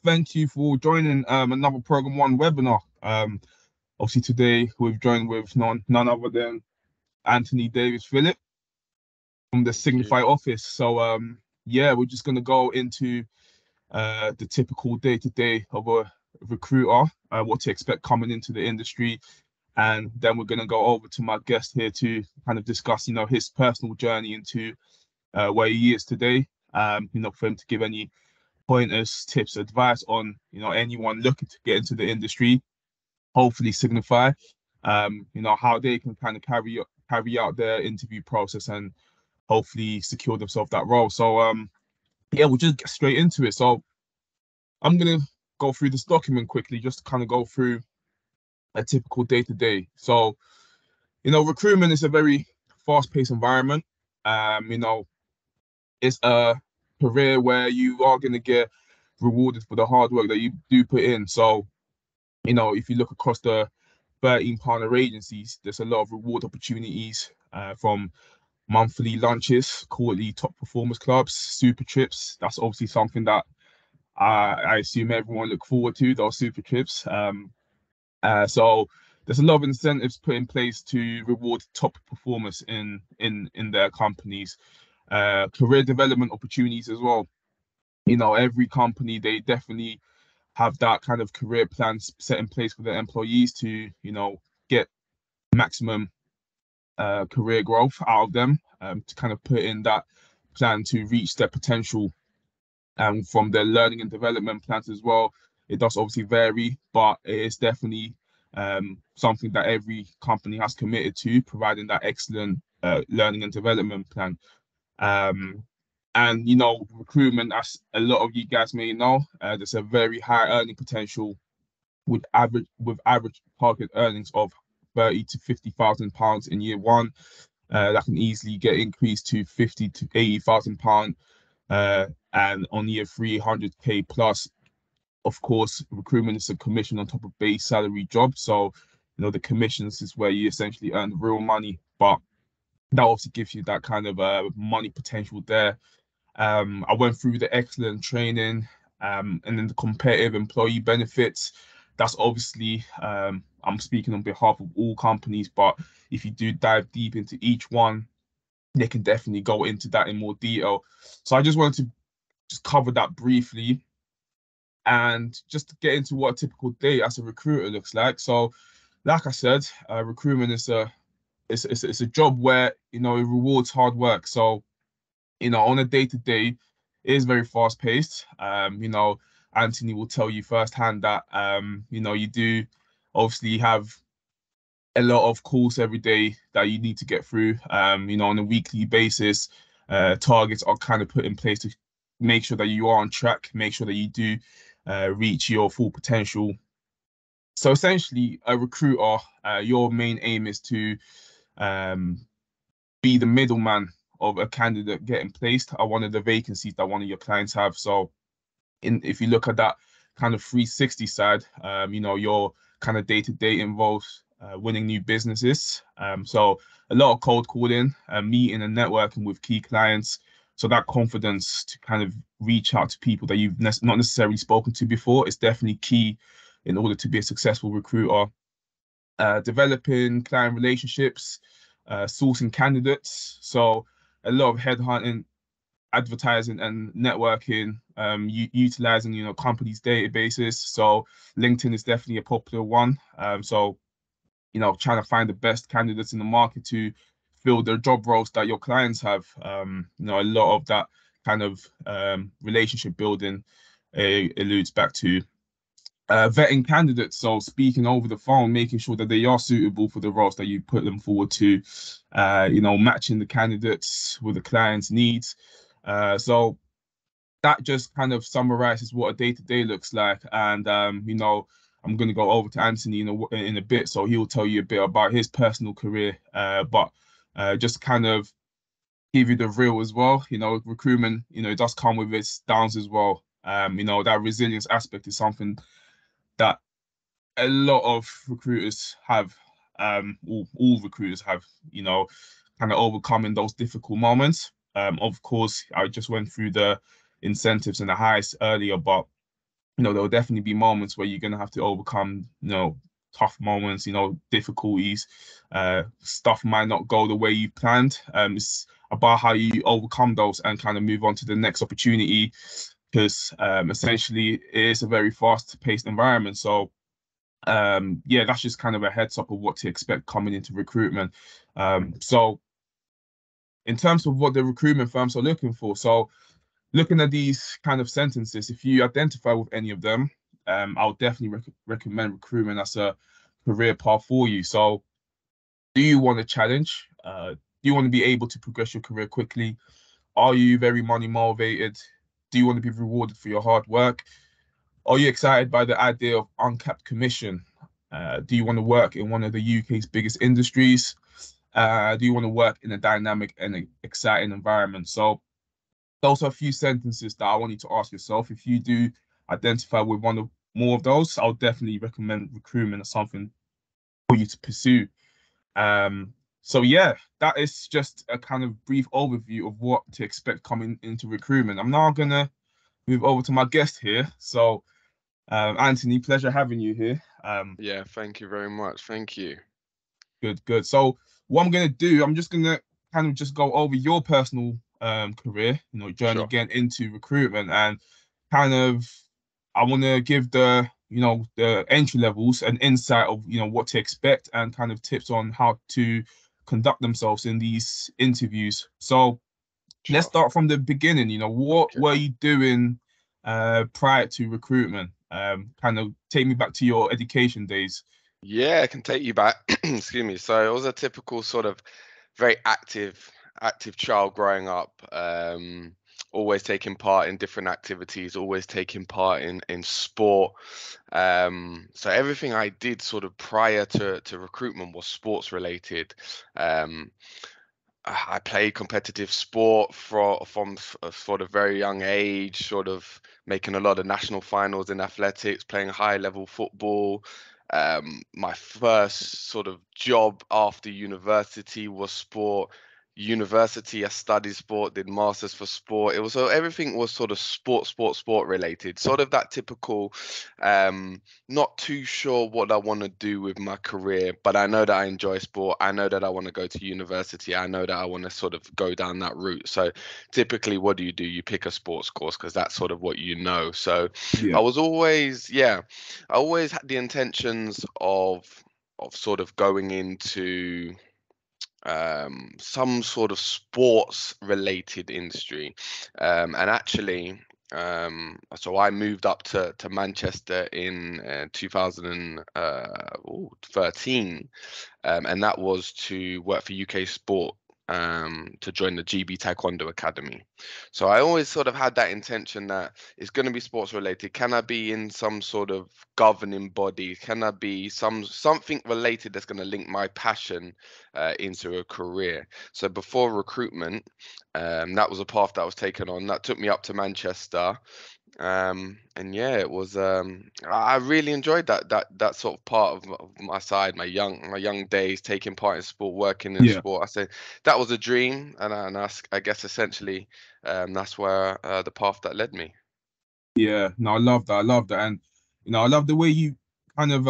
Thank you for joining another Program One webinar. Obviously today we've joined with none other than Antoni Davis-Phillip from the Signify office. So yeah, we're just gonna go into the typical day-to-day of a recruiter, what to expect coming into the industry, and then we're gonna go over to my guest here to kind of discuss, his personal journey into where he is today. For him to give any pointers, tips, advice on, anyone looking to get into the industry, hopefully Signify, how they can kind of carry out their interview process and hopefully secure themselves that role. So yeah, we'll just get straight into it. So I'm gonna go through this document quickly just to kind of go through a typical day to day. So, recruitment is a very fast-paced environment. It's a career where you are going to get rewarded for the hard work that you do put in. So, if you look across the 13 partner agencies, there's a lot of reward opportunities from monthly lunches, quarterly top performers clubs, super trips. That's obviously something that I assume everyone look forward to, those super trips. So there's a lot of incentives put in place to reward top performers in their companies. Career development opportunities as well. Every company, they definitely have that kind of career plans set in place for their employees to, get maximum career growth out of them, to kind of put in that plan to reach their potential, from their learning and development plans as well. It does obviously vary, but it is definitely something that every company has committed to, providing that excellent learning and development plan. And recruitment, as a lot of you guys may know, there's a very high earning potential with average target earnings of 30 to 50,000 pounds in year one. That can easily get increased to 50 to 80,000 pound, and on year 300k plus. Of course, recruitment is a commission on top of base salary job, so the commissions is where you essentially earn real money, but that obviously gives you that kind of money potential there. I went through the excellent training, and then the competitive employee benefits. That's obviously, I'm speaking on behalf of all companies, but if you do dive deep into each one, they can definitely go into that in more detail. So I just wanted to just cover that briefly and just to get into what a typical day as a recruiter looks like. So, like I said, recruitment is it's a job where it rewards hard work. So on a day-to-day, it is very fast-paced. Antoni will tell you firsthand that you do obviously have a lot of calls every day that you need to get through. On a weekly basis, targets are kind of put in place to make sure that you are on track, make sure that you do reach your full potential. So essentially, a recruiter, your main aim is to be the middleman of a candidate getting placed at one of the vacancies that one of your clients have. So if you look at that kind of 360 side, your kind of day-to-day involves winning new businesses. So a lot of cold calling, meeting and networking with key clients. So that confidence to kind of reach out to people that you've not necessarily spoken to before is definitely key in order to be a successful recruiter. Developing client relationships, sourcing candidates. So a lot of headhunting, advertising, and networking, utilizing companies' databases. So LinkedIn is definitely a popular one. So trying to find the best candidates in the market to fill the job roles that your clients have. A lot of that kind of relationship building alludes back to vetting candidates. So speaking over the phone, making sure that they are suitable for the roles that you put them forward to, matching the candidates with the client's needs. So that just kind of summarizes what a day-to-day looks like. And, I'm going to go over to Antoni in a bit, so he'll tell you a bit about his personal career. But just kind of give you the real as well. Recruitment, it does come with its downs as well. That resilience aspect is something that a lot of recruiters have, all recruiters have, kind of overcoming those difficult moments. Of course, I just went through the incentives and the highs earlier, but there will definitely be moments where you're gonna have to overcome, tough moments, difficulties. Stuff might not go the way you planned. It's about how you overcome those and kind of move on to the next opportunity, because essentially it is a very fast-paced environment. So yeah, that's just kind of a heads up of what to expect coming into recruitment. So in terms of what the recruitment firms are looking for, so looking at these kind of sentences, if you identify with any of them, I would definitely recommend recruitment as a career path for you. So, do you want a challenge? Do you want to be able to progress your career quickly? Are you very money motivated? Do you want to be rewarded for your hard work? Are you excited by the idea of uncapped commission? Do you want to work in one of the UK's biggest industries? Do you want to work in a dynamic and exciting environment? So, those are a few sentences that I want you to ask yourself. If you do identify with one of more of those, I'll definitely recommend recruitment as something for you to pursue. So yeah, that is just a kind of brief overview of what to expect coming into recruitment. I'm now gonna move over to my guest here. So, Antoni, pleasure having you here. Yeah, thank you very much. Thank you. Good, good. So what I'm gonna do, I'm just gonna kind of just go over your personal career, journey Sure. getting into recruitment, and kind of I want to give the entry levels an insight of what to expect and kind of tips on how to conduct themselves in these interviews. So let's Sure. start from the beginning. What Okay. were you doing prior to recruitment? Kind of take me back to your education days. Yeah, I can take you back. Excuse me. So it was a typical sort of very active child growing up. Always taking part in different activities, always taking part in sport. So everything I did sort of prior to recruitment was sports related. Um, I played competitive sport from a sort of very young age, sort of making a lot of national finals in athletics, playing high level football. My first sort of job after university was sport. University, I studied sport, did masters for sport. It was so everything was sort of sport related, sort of that typical. Not too sure what I want to do with my career, but I know that I enjoy sport. I know that I want to go to university. I know that I want to sort of go down that route. So typically, what do? You pick a sports course because that's sort of what you know. So I Yeah, was always, yeah, I always had the intentions of sort of going into some sort of sports related industry. And actually, so I moved up to Manchester in 2013, and that was to work for UK Sport, to join the GB Taekwondo Academy. So I always sort of had that intention that it's going to be sports related. Can I be in some sort of governing body? Can I be something related that's going to link my passion into a career? So before recruitment, that was a path that I was taken on. That took me up to Manchester, and yeah, it was I really enjoyed that sort of part of my side, my young days, taking part in sport, working in yeah. sport. I said that was a dream, I guess essentially that's where the path that led me. Yeah, no, I love that. I love that, and I love the way you kind of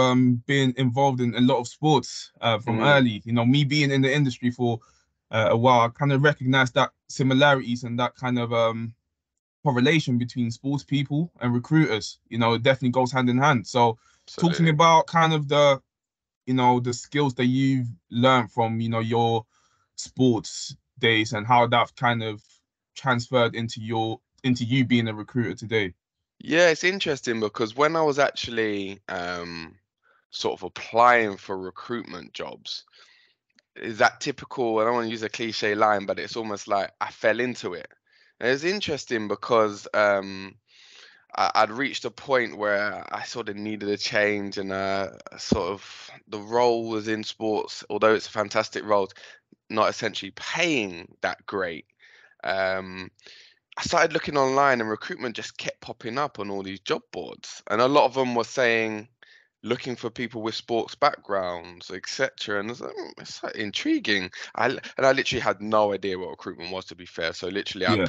been involved in a lot of sports from Mm, early. Me being in the industry for a while, I kind of recognize that similarities and that kind of correlation between sports people and recruiters. It definitely goes hand in hand. So, talk to me absolutely. about kind of the skills that you've learned from your sports days and how that kind of transferred into you being a recruiter today. Yeah, it's interesting because when I was actually sort of applying for recruitment jobs, is that typical? I don't want to use a cliche line, but it's almost like I fell into it. And it's interesting because I'd reached a point where I sort of needed a change, and sort of the role was in sports, although it's a fantastic role, not essentially paying that great. Um, I started looking online, and recruitment just kept popping up on all these job boards, and a lot of them were saying looking for people with sports backgrounds, etc. And it's like intriguing. And I literally had no idea what recruitment was, to be fair. So literally, Yeah.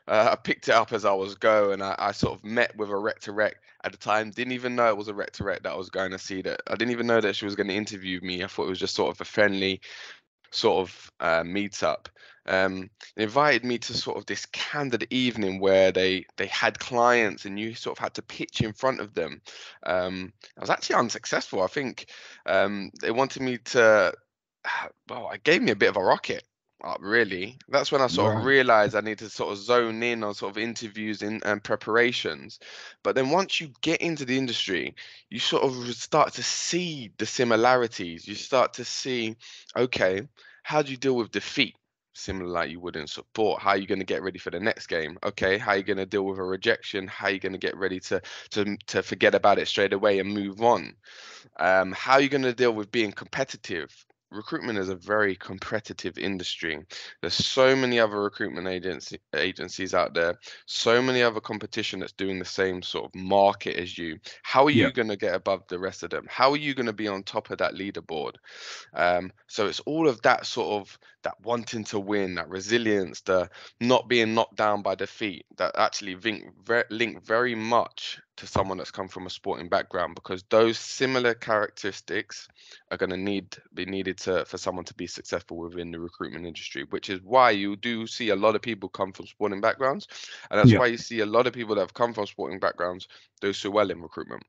I picked it up as I was going. I sort of met with a rec to rec at the time. Didn't even know it was a rec to rec that I was going to see. That I didn't even know that she was going to interview me. I thought it was just sort of a friendly sort of meetup. They invited me to sort of this candid evening where they had clients and you sort of had to pitch in front of them. I was actually unsuccessful. I think they wanted me to. Well, it gave me a bit of a rocket. Really, that's when I sort of Right. realized I need to sort of zone in on sort of interviews and preparations. But then once you get into the industry, you sort of start to see the similarities. You start to see, okay, how do you deal with defeat? Similar like you would in support. How are you going to get ready for the next game? Okay, how are you going to deal with a rejection? How are you going to get ready to forget about it straight away and move on? How are you going to deal with being competitive? Recruitment is a very competitive industry. There's so many other recruitment agencies out there, so many other competition that's doing the same sort of market as you. How are Yeah. you going to get above the rest of them? How are you going to be on top of that leaderboard? So it's all of that sort of that wanting to win, that resilience, the not being knocked down by defeat, that actually link very much to someone that's come from a sporting background, because those similar characteristics are going to be needed for someone to be successful within the recruitment industry, which is why you do see a lot of people come from sporting backgrounds, and that's Yeah. why you see a lot of people that have come from sporting backgrounds do so well in recruitment.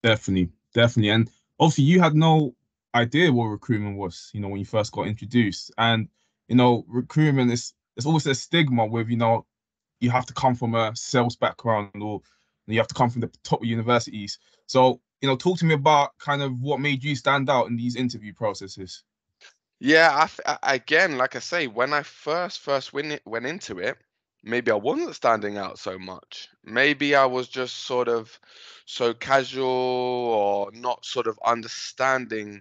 Definitely. Definitely. And obviously, you had no idea what recruitment was, when you first got introduced. And, recruitment is, there's always a stigma with, you have to come from a sales background or you have to come from the top universities. So, talk to me about kind of what made you stand out in these interview processes. Yeah, again, like I say, when I first went into it, maybe I wasn't standing out so much. Maybe I was just sort of so casual or not sort of understanding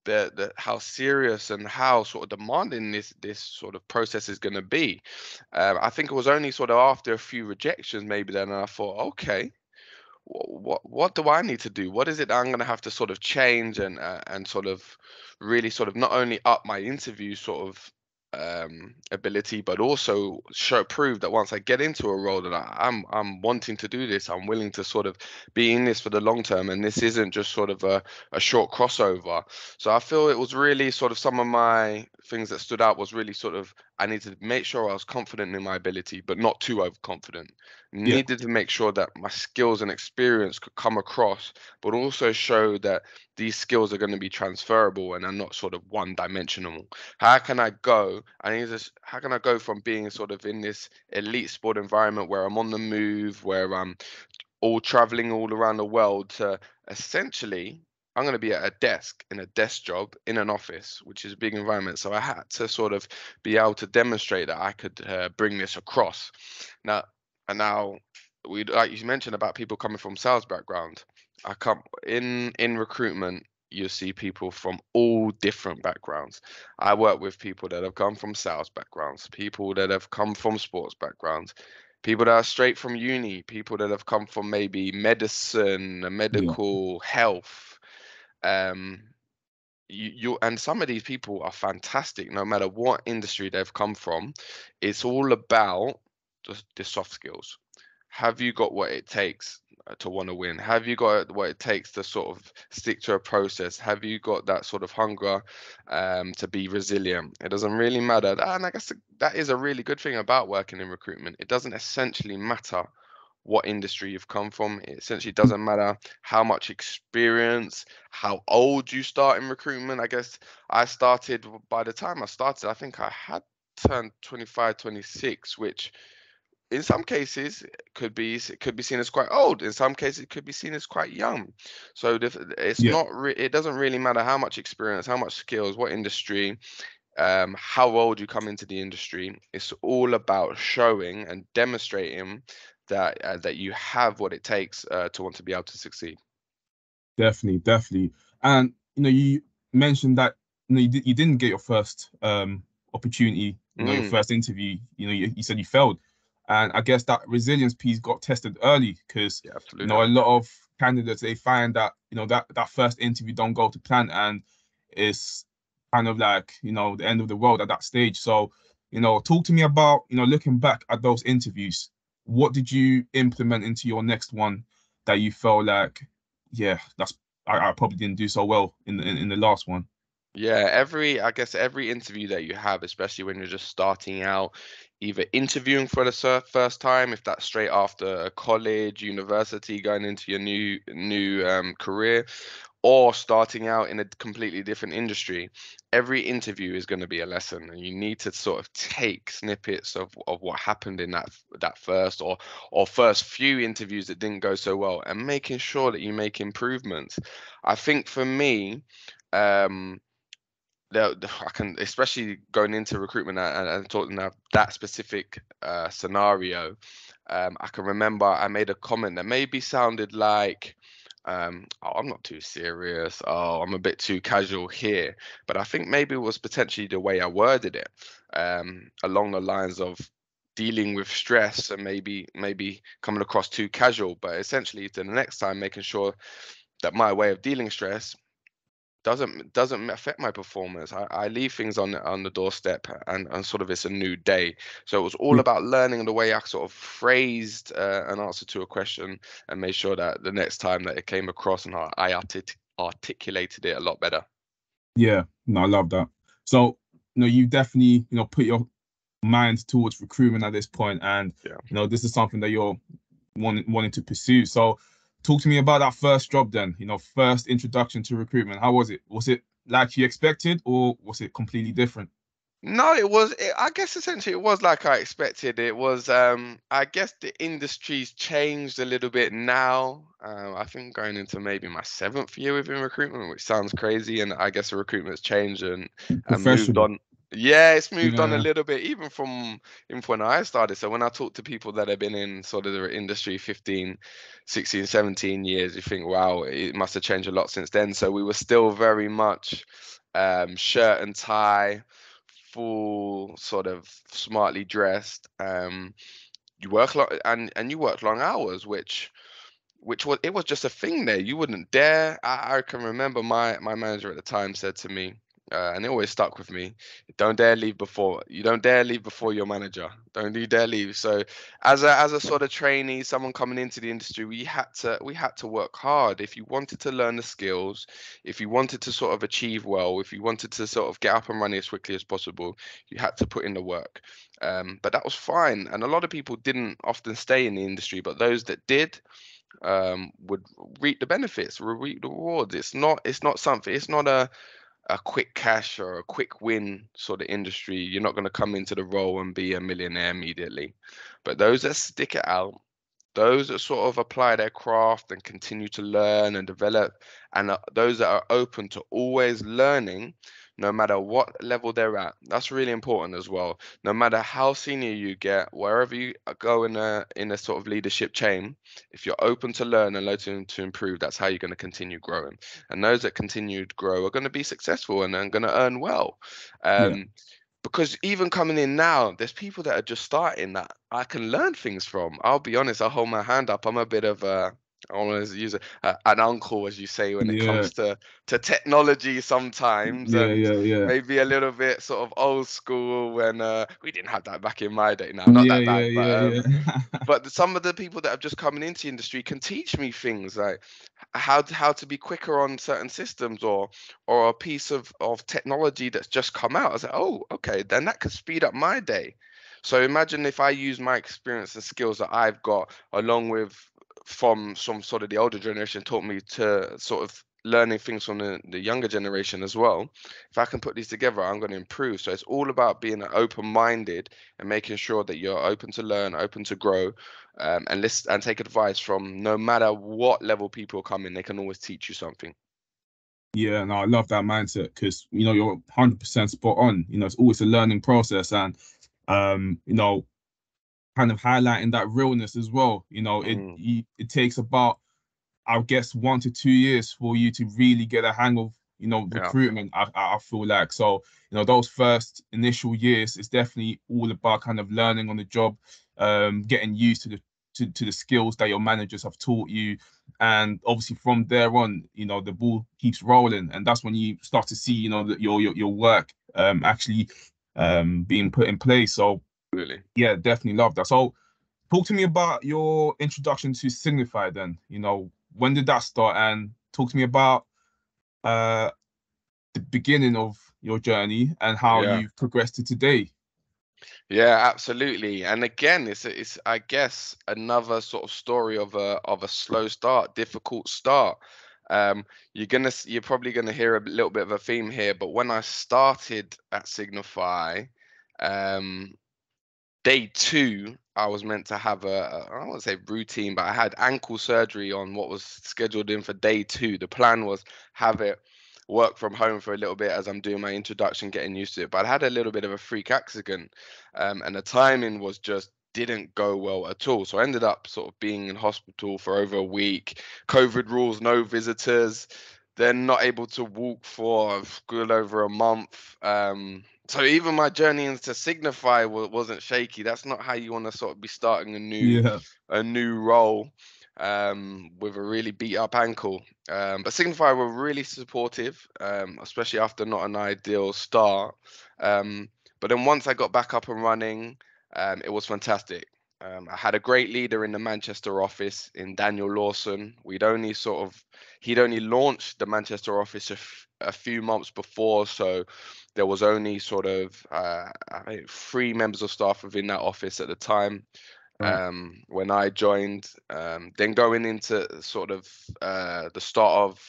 the how serious and how sort of demanding this sort of process is going to be. I think it was only sort of after a few rejections maybe then I thought, okay, what do I need to do? What is it that I'm going to have to sort of change and sort of really sort of not only up my interview sort of ability, but also prove that once I get into a role that I'm wanting to do this, I'm willing to sort of be in this for the long term, and this isn't just sort of a short crossover. So I feel it was really sort of some of my things that stood out was really sort of I needed to make sure I was confident in my ability, but not too overconfident. Yeah. Needed to make sure that my skills and experience could come across, but also show that these skills are going to be transferable and are not sort of one dimensional. How can I go? How can I go from being sort of in this elite sport environment where I'm on the move, where I'm all traveling all around the world, to essentially I'm going to be at a desk in a desk job in an office, which is a big environment. So I had to sort of be able to demonstrate that I could bring this across. Now, now we like you mentioned about people coming from sales background. I come in recruitment. You see people from all different backgrounds. I work with people that have come from sales backgrounds, people that have come from sports backgrounds, people that are straight from uni, people that have come from maybe medicine, Yeah. medical, health. Um, you and some of these people are fantastic, no matter what industry they've come from. It's all about the soft skills. Have you got what it takes to want to win? Have you got what it takes to sort of stick to a process? Have you got that sort of hunger to be resilient? It doesn't really matter. And I guess that is a really good thing about working in recruitment. It doesn't essentially matter what industry you've come from. It essentially doesn't matter how much experience, how old you start in recruitment. I guess by the time I started, I think I had turned 25, 26, which in some cases it could be seen as quite old. In some cases it could be seen as quite young. So it's Yeah. not it doesn't really matter how much experience, how much skills, what industry, how old you come into the industry. It's all about showing and demonstrating that you have what it takes to want to be able to succeed. Definitely. Definitely. And, you mentioned that, you didn't get your first opportunity, your Mm. first interview, you said you failed. And I guess that resilience piece got tested early because, Yeah, you absolutely. know, a lot of candidates, they find that, you know, that first interview don't go to plan, and it's kind of like, you know, the end of the world at that stage. So, you know, talk to me about, you know, looking back at those interviews, what did you implement into your next one that you felt like, yeah, I probably didn't do so well in the last one. Yeah, I guess every interview that you have, especially when you're just starting out, either interviewing for the first time, if that's straight after a college, university, going into your new career, or starting out in a completely different industry, every interview is going to be a lesson, and you need to sort of take snippets of what happened in that first or first few interviews that didn't go so well, and making sure that you make improvements. I think for me, um, I can, especially going into recruitment and talking about that specific scenario. I can remember I made a comment that maybe sounded like, "Oh, I'm not too serious. Oh, I'm a bit too casual here." But I think maybe it was potentially the way I worded it, along the lines of dealing with stress and maybe coming across too casual. But essentially, to the next time, making sure that my way of dealing stress doesn't affect my performance. I leave things on the doorstep, and sort of it's a new day. So it was all Yeah, about learning the way I sort of phrased an answer to a question, and made sure that the next time that it came across and I articulated it a lot better. yeah, no, I love that. So, you know, you definitely, you know, put your mind towards recruitment at this point, and Yeah. you know, this is something that you're wanting to pursue. So, talk to me about that first job then. You know, first introduction to recruitment. How was it? Was it like you expected, or was it completely different? No, I guess essentially it was like I expected. It was, I guess the industry's changed a little bit now. I think going into maybe my seventh year within recruitment, which sounds crazy, and I guess the recruitment's changed and moved Professional. on. Yeah, it's moved on a Yeah, little bit, even from when I started. So when I talk to people that have been in sort of the industry 15, 16, 17 years, you think, wow, it must have changed a lot since then. So we were still very much shirt and tie, full sort of smartly dressed. You work long, and you work long hours, which was just a thing there. You wouldn't dare. I can remember my manager at the time said to me, and it always stuck with me. You don't dare leave before your manager. Don't you dare leave. So as a sort of trainee, someone coming into the industry, we had to work hard. If you wanted to learn the skills, if you wanted to sort of achieve well, if you wanted to sort of get up and running as quickly as possible, you had to put in the work. But that was fine. And a lot of people didn't often stay in the industry, but those that did, would reap the benefits, will reap the rewards. It's not something. It's not a quick cash or a quick win sort of industry. You're not going to come into the role and be a millionaire immediately. But those that stick it out, those that sort of apply their craft and continue to learn and develop, and those that are open to always learning, no matter what level they're at. That's really important as well. No matter how senior you get, wherever you go in a sort of leadership chain, if you're open to learn and open to improve, that's how you're going to continue growing. And those that continue to grow are going to be successful and going to earn well. yeah, Um, because even coming in now, there's people that are just starting that I can learn things from. I'll be honest, I'll hold my hand up. I'm a bit of I always use an uncle, as you say, when it yeah, comes to technology sometimes, yeah, and yeah, yeah, maybe a little bit sort of old school when we didn't have that back in my day. Now, not yeah, that yeah, bad, but yeah, yeah. some of the people that have just coming into the industry can teach me things like how to be quicker on certain systems, or a piece of technology that's just come out. I was like, oh, okay, then that could speed up my day. So imagine if I use my experience and skills that I've got, along with from some sort of the older generation taught me, to sort of learning things from the younger generation as well. If I can put these together, I'm going to improve. So it's all about being open-minded and making sure that you're open to learn, open to grow, and listen and take advice from no matter what level people come in, they can always teach you something. Yeah, no, I love that mindset because you know you're 100% spot on. You know, it's always a learning process, and you know, kind of highlighting that realness as well. You know, Mm, it takes about, I guess, 1 to 2 years for you to really get a hang of, you know, yeah. recruitment. I feel like so, you know, those first initial years is definitely all about kind of learning on the job, getting used to the skills that your managers have taught you, and obviously from there on, the ball keeps rolling, and that's when you start to see, that your work actually being put in place. So Really. yeah, definitely love that. So talk to me about your introduction to Signify then. When did that start? And talk to me about uh the beginning of your journey and how Yeah. you've progressed to today. Yeah, absolutely. And again, it's I guess another sort of story of a slow start, difficult start. You're probably gonna hear a little bit of a theme here, but when I started at Signify, um, day two, I was meant to have I don't want to say routine, but I had ankle surgery on what was scheduled in for day two. The plan was have it work from home for a little bit as I'm doing my introduction, getting used to it. But I had a little bit of a freak accident, and the timing was just didn't go well at all. So I ended up sort of being in hospital for over a week. COVID rules, no visitors. Then not able to walk for a good over a month. So even my journey into Signify wasn't shaky. That's not how you want to sort of be starting Yeah, a new role with a really beat up ankle. But Signify were really supportive, especially after not an ideal start. But then once I got back up and running, it was fantastic. I had a great leader in the Manchester office in Daniel Lawson. He'd only launched the Manchester office a few months before, so there was only sort of I think 3 members of staff within that office at the time right. when I joined. Then going into sort of the start of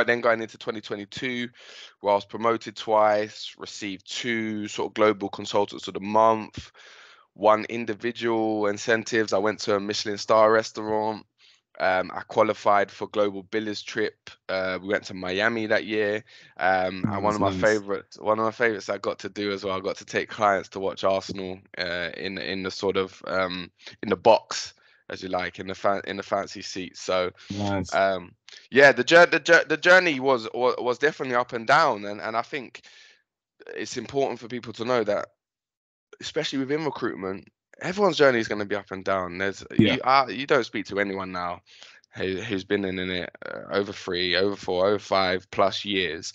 then going into 2022, where I was promoted twice, received 2 sort of global consultants of the month, 1 individual incentives. I went to a Michelin star restaurant. I qualified for global billers trip. We went to Miami that year. And Nice, nice. one of my favorites I got to do as well. I got to take clients to watch Arsenal in the sort of in the box, as you like, in the fancy seats. So Nice. yeah, the journey was definitely up and down, and I think it's important for people to know that, especially within recruitment, everyone's journey is going to be up and down. Yeah, You don't speak to anyone now who's been in it over 3, over 4, over 5+ years,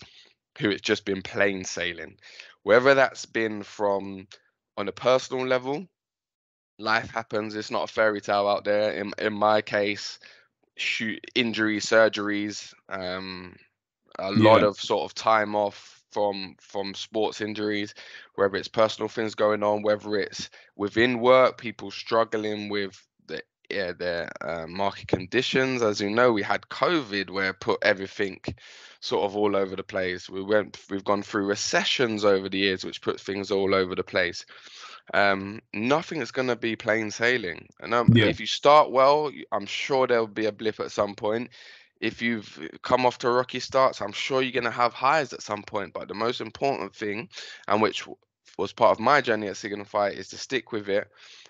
who it's just been plain sailing. Whether that's been from on a personal level, life happens. It's not a fairy tale out there. In my case, injuries, surgeries, a lot yeah, of sort of time off from sports injuries, whether it's personal things going on, whether it's within work, people struggling with their market conditions. As you know, we had COVID where it put everything sort of all over the place. We've gone through recessions over the years, which put things all over the place. Nothing is going to be plain sailing. And yeah, if you start well, I'm sure there'll be a blip at some point. If you've come off to rocky starts, I'm sure you're going to have highs at some point. But the most important thing, and which was part of my journey at Signify, is to stick with it,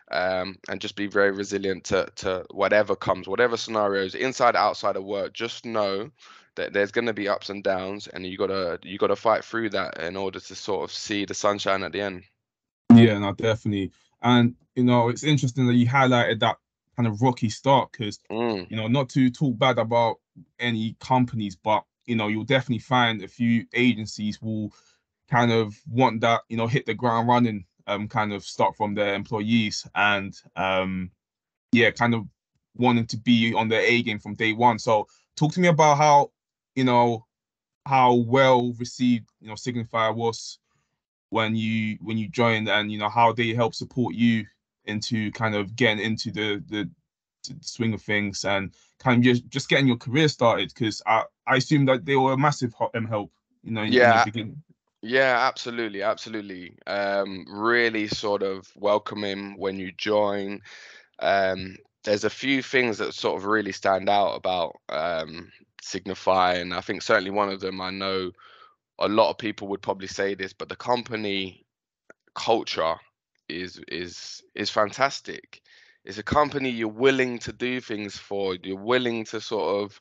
and just be very resilient to whatever comes, whatever scenarios, inside, outside of work. Just know that there's going to be ups and downs, and you gotta fight through that in order to sort of see the sunshine at the end. yeah, no, definitely. And it's interesting that you highlighted that kind of rocky start because, Mm, not to talk bad about any companies, but you'll definitely find a few agencies will kind of want that, hit the ground running, kind of start from their employees, and yeah, kind of wanting to be on their A game from day one. So talk to me about you know, how well received, Signify was when you joined, and how they help support you into kind of getting into the swing of things, and kind of just getting your career started, because I assume that they were a massive help, in the yeah, beginning. yeah, absolutely, absolutely. Really sort of welcoming when you join. There's a few things that sort of really stand out about Signify, and I think certainly one of them, I know a lot of people would probably say this, but the company culture is fantastic. It's a company you're willing to do things for. You're willing to sort of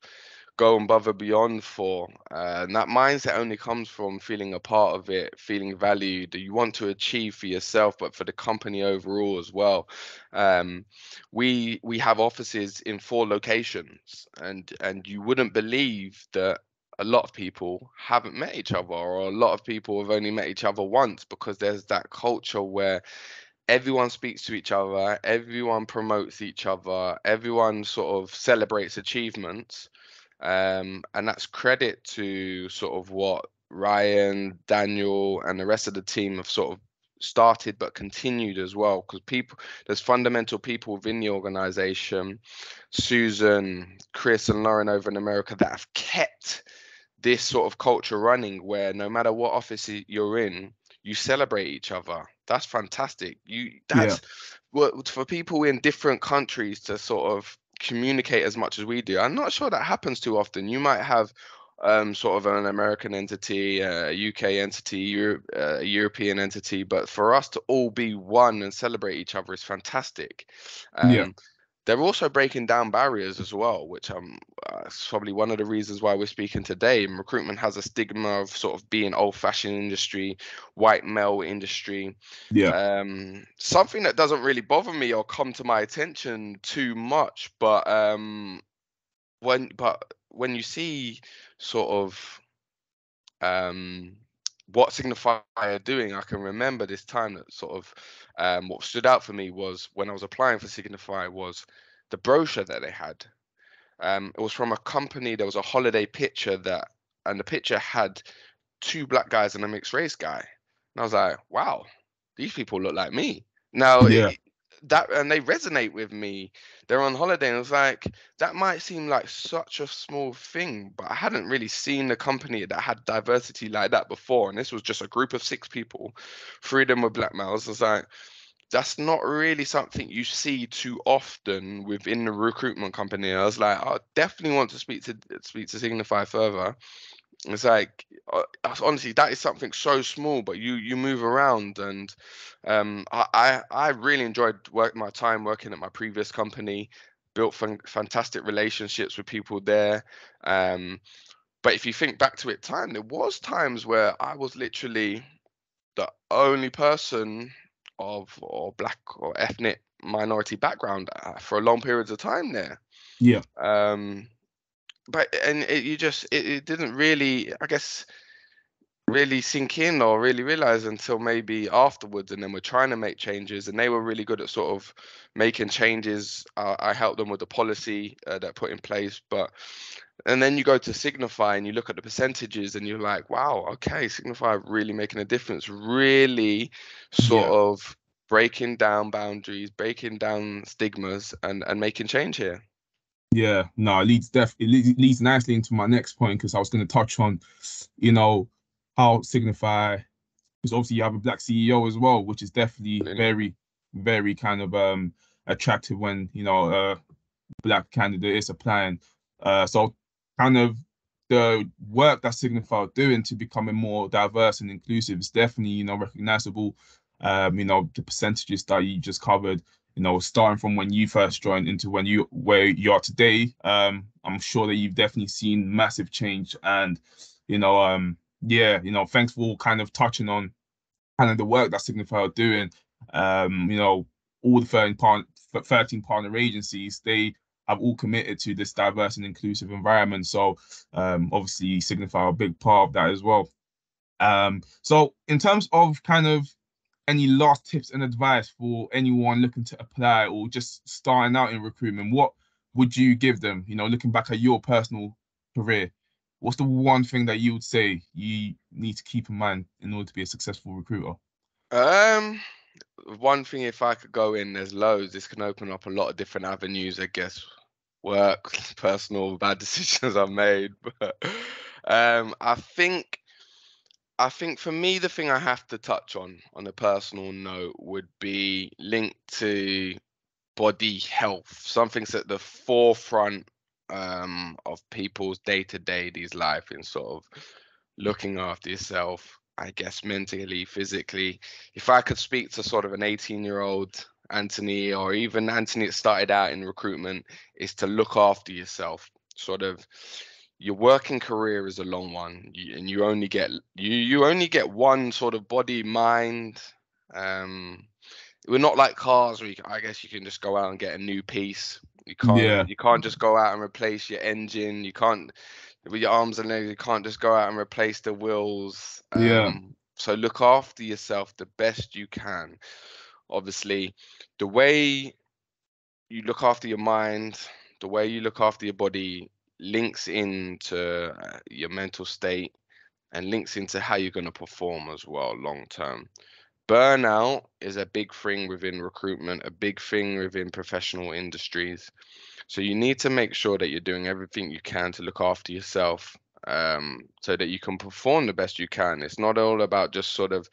go above and beyond for. And that mindset only comes from feeling a part of it, feeling valued. You want to achieve for yourself, but for the company overall as well. We have offices in 4 locations, and you wouldn't believe that a lot of people haven't met each other, or a lot of people have only met each other once, because there's that culture where everyone speaks to each other, everyone promotes each other, everyone sort of celebrates achievements. And that's credit to sort of what Ryan, Daniel, and the rest of the team have sort of started but continued as well, because there's fundamental people within the organization, Susan, Chris, and Lauren over in America, that have kept this sort of culture running, where no matter what office you're in, you celebrate each other. That's fantastic. Yeah. That's what, for people in different countries to sort of communicate as much as we do. I'm not sure that happens too often. You might have sort of an American entity, a UK entity, a European entity, but for us to all be one and celebrate each other is fantastic. Yeah. They're also breaking down barriers as well, which it's probably one of the reasons why we're speaking today. Recruitment has a stigma of sort of being old-fashioned industry, white male industry. Yeah. Something that doesn't really bother me or come to my attention too much, but when you see sort of what Signify are doing, I can remember this time that sort of what stood out for me was when I was applying for Signify was the brochure that they had. It was from a company. There was a holiday picture and the picture had 2 black guys and a mixed race guy. And I was like, wow, these people look like me. Now, Yeah. and they resonate with me. They're on holiday, and it was like, that might seem like such a small thing, but I hadn't really seen a company that had diversity like that before. And this was just a group of 6 people, 3 of them were black males. I was like, that's not really something you see too often within the recruitment company. I was like, I definitely want to speak to Signify further. It's like, honestly, that is something so small, but you move around. And I really enjoyed my time working at my previous company, built fantastic relationships with people there. But if you think back to there was times where I was literally the only person of or black or ethnic minority background for a long periods of time there. Yeah. But and it didn't really, I guess, really sink in or really realize until maybe afterwards. And then we're trying to make changes, and they were really good at sort of making changes. I helped them with the policy that put in place, and then you go to Signify and you look at the percentages and you're like, wow, okay, Signify really making a difference, really sort Yeah. of breaking down boundaries, breaking down stigmas, and making change here. Yeah, no, it leads nicely into my next point, because I was going to touch on, you know, how Signify, because obviously you have a black CEO as well, which is definitely Absolutely. very, very kind of attractive when, a black candidate is applying. So kind of the work that Signify are doing to becoming more diverse and inclusive is definitely, recognizable. The percentages that you just covered, starting from when you first joined into where you are today, I'm sure that you've definitely seen massive change. And, yeah, thanks for kind of touching on kind of the work that Signify are doing. All the 13 partner agencies, they have all committed to this diverse and inclusive environment. So obviously Signify are a big part of that as well. So in terms of kind of any last tips and advice for anyone looking to apply or just starting out in recruitment, what would you give them? Looking back at your personal career, what's the one thing that you would say you need to keep in mind in order to be a successful recruiter? Um, One thing, if I could go in, there's loads. This can open up a lot of different avenues, I guess. Work, personal, bad decisions I've made. But I think for me, the thing I have to touch on a personal note would be linked to body health. Something's at the forefront of people's day-to-day these life, in sort of looking after yourself, I guess, mentally, physically. If I could speak to sort of an 18-year-old Antoni, or even Antoni that started out in recruitment, is to look after yourself. Sort of, your working career is a long one, and you only get one sort of body, mind. We're not like cars where I guess you can just go out and get a new piece. Yeah. You can't just go out and replace your engine. You can't with your arms and legs. You can't just go out and replace the wheels. Yeah. So look after yourself the best you can. Obviously, the way you look after your mind, the way you look after your body links into your mental state and links into how you're going to perform as well long term. Burnout is a big thing within recruitment, a big thing within professional industries. So you need to make sure that you're doing everything you can to look after yourself, so that you can perform the best you can. It's not all about just sort of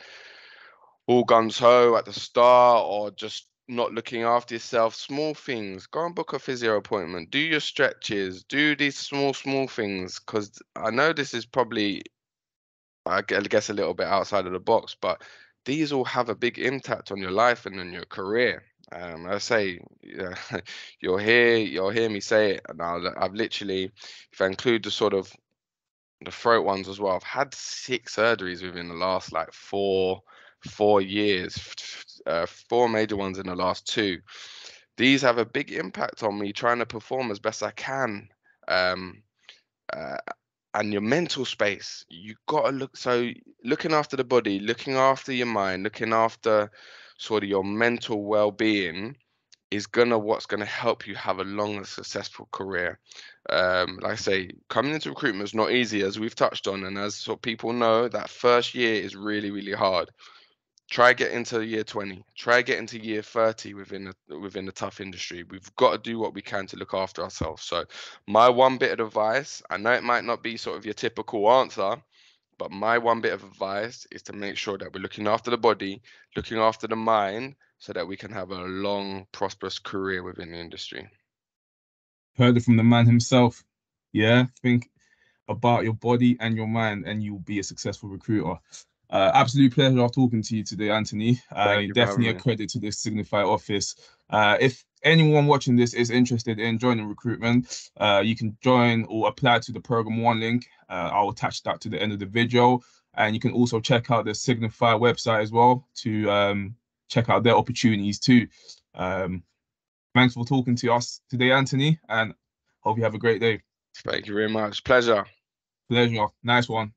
all guns ho at the start or just not looking after yourself. Small things. Go and book a physio appointment. Do your stretches. Do these small things. Because I know this is probably, I guess, a little bit outside of the box, but these all have a big impact on your life and on your career. I say, yeah, you'll hear me say it now. I've literally, if I include the sort of the throat ones as well, I've had 6 surgeries within the last like 4 years, 4 major ones in the last 2. These have a big impact on me trying to perform as best I can. Um, uh, and your mental space, you gotta look. So looking after the body, looking after your mind, looking after sort of your mental well-being is what's gonna help you have a long and successful career. Like I say, coming into recruitment is not easy, as we've touched on, and as so people know, that first year is really, really hard. Try get into year 20. Try get into year 30 within a tough industry. We've got to do what we can to look after ourselves. So, my one bit of advice, I know it might not be sort of your typical answer, but my one bit of advice is to make sure that we're looking after the body, looking after the mind, so that we can have a long, prosperous career within the industry. Heard it from the man himself. Yeah. Think about your body and your mind, and you'll be a successful recruiter. Absolute pleasure talking to you today, Anthony. Thank you for having Definitely a me. credit to this Signify office. If anyone watching this is interested in joining recruitment, you can join or apply to the program one link. I'll attach that to the end of the video. And you can also check out the Signify website as well to check out their opportunities too. Um, Thanks for talking to us today, Anthony, and hope you have a great day. Thank you very much. Pleasure. Pleasure. Nice one.